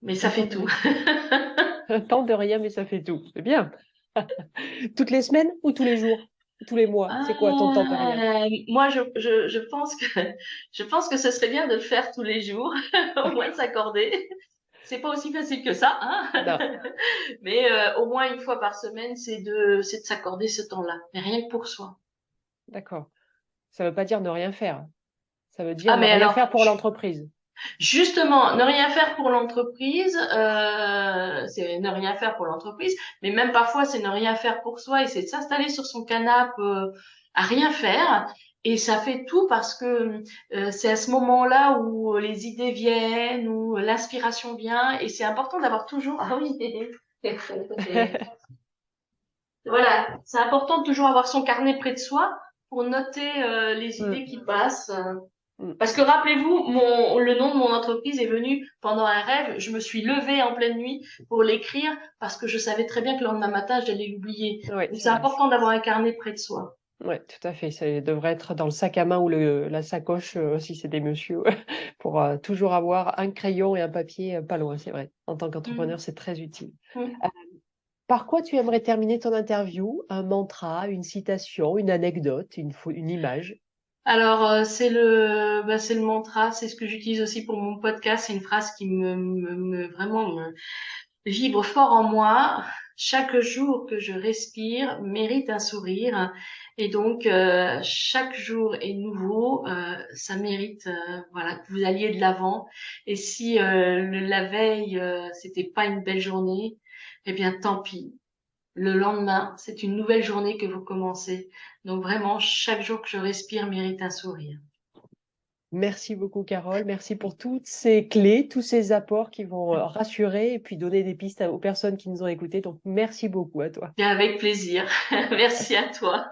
Mais ça Un temps fait de tout. rien, un temps de rien, mais ça fait tout. C'est bien. Toutes les semaines ou tous les jours? Tous les mois? C'est quoi ton temps de rien? Moi, je pense que je pense que ce serait bien de le faire tous les jours, au moins de s'accorder. C'est pas aussi facile que ça, hein. Non, Mais au moins une fois par semaine, c'est de s'accorder ce temps-là, mais rien que pour soi. d'accord. Ça veut pas dire ne rien faire. Ça veut dire Ah ne mais rien alors faire pour l'entreprise. justement, ne rien faire pour l'entreprise, c'est ne rien faire pour l'entreprise, mais même parfois c'est ne rien faire pour soi et c'est de s'installer sur son canapé à rien faire. Et ça fait tout parce que c'est à ce moment-là où les idées viennent, où l'inspiration vient, et c'est important d'avoir toujours. Ah oui. Voilà, c'est important de toujours avoir son carnet près de soi pour noter les idées Mm, qui passent. mm. Parce que rappelez-vous, le nom de mon entreprise est venu pendant un rêve. Je me suis levée en pleine nuit pour l'écrire parce que je savais très bien que le lendemain matin, j'allais l'oublier. Ouais, Donc c'est c'est vrai. important d'avoir un carnet près de soi. Ouais, tout à fait. Ça devrait être dans le sac à main ou la sacoche, si c'est des messieurs, pour toujours avoir un crayon et un papier pas loin, c'est vrai. En tant Mm. qu'entrepreneur, c'est très utile. Mm. Euh, Par quoi tu aimerais terminer ton interview? Un mantra, une citation, une anecdote, une image? Alors c'est le mantra, c'est ce que j'utilise aussi pour mon podcast. C'est une phrase qui vraiment me vibre fort en moi. Chaque jour que je respire mérite un sourire. Et donc, chaque jour est nouveau. Ça mérite, voilà, que vous alliez de l'avant. Et si la veille, c'était pas une belle journée, eh bien, tant pis. Le lendemain, c'est une nouvelle journée que vous commencez. Donc vraiment, chaque jour que je respire mérite un sourire. Merci beaucoup, Carole. Merci pour toutes ces clés, tous ces apports qui vont rassurer et puis donner des pistes aux personnes qui nous ont écoutés. Donc, merci beaucoup à toi. Bien, avec plaisir. Merci à toi.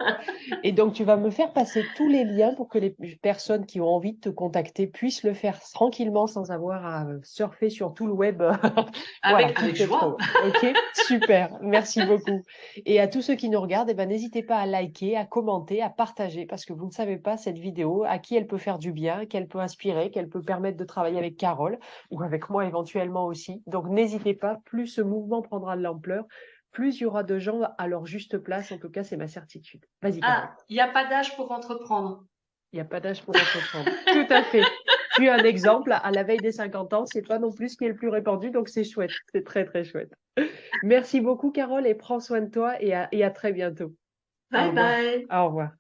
Et donc, tu vas me faire passer tous les liens pour que les personnes qui ont envie de te contacter puissent le faire tranquillement sans avoir à surfer sur tout le web. Voilà, qui Avec te joie. trouve. OK? Super. Merci beaucoup. Et à tous ceux qui nous regardent, eh ben, n'hésitez pas à liker, à commenter, à partager parce que vous ne savez pas cette vidéo à qui elle peut faire du bien, qu'elle peut inspirer, qu'elle peut permettre de travailler avec Carole ou avec moi éventuellement aussi. Donc, n'hésitez pas. Plus ce mouvement prendra de l'ampleur, plus il y aura de gens à leur juste place. En tout cas, c'est ma certitude. Vas-y, Carole. Ah, il n'y a pas d'âge pour entreprendre. Il n'y a pas d'âge pour entreprendre. Tout à fait. Tu as un exemple à la veille des 50 ans. C'est pas non plus ce qui est le plus répandu. Donc, c'est chouette. C'est très, très chouette. Merci beaucoup, Carole, et prends soin de toi et à très bientôt. Au Bye revoir. bye. Au revoir.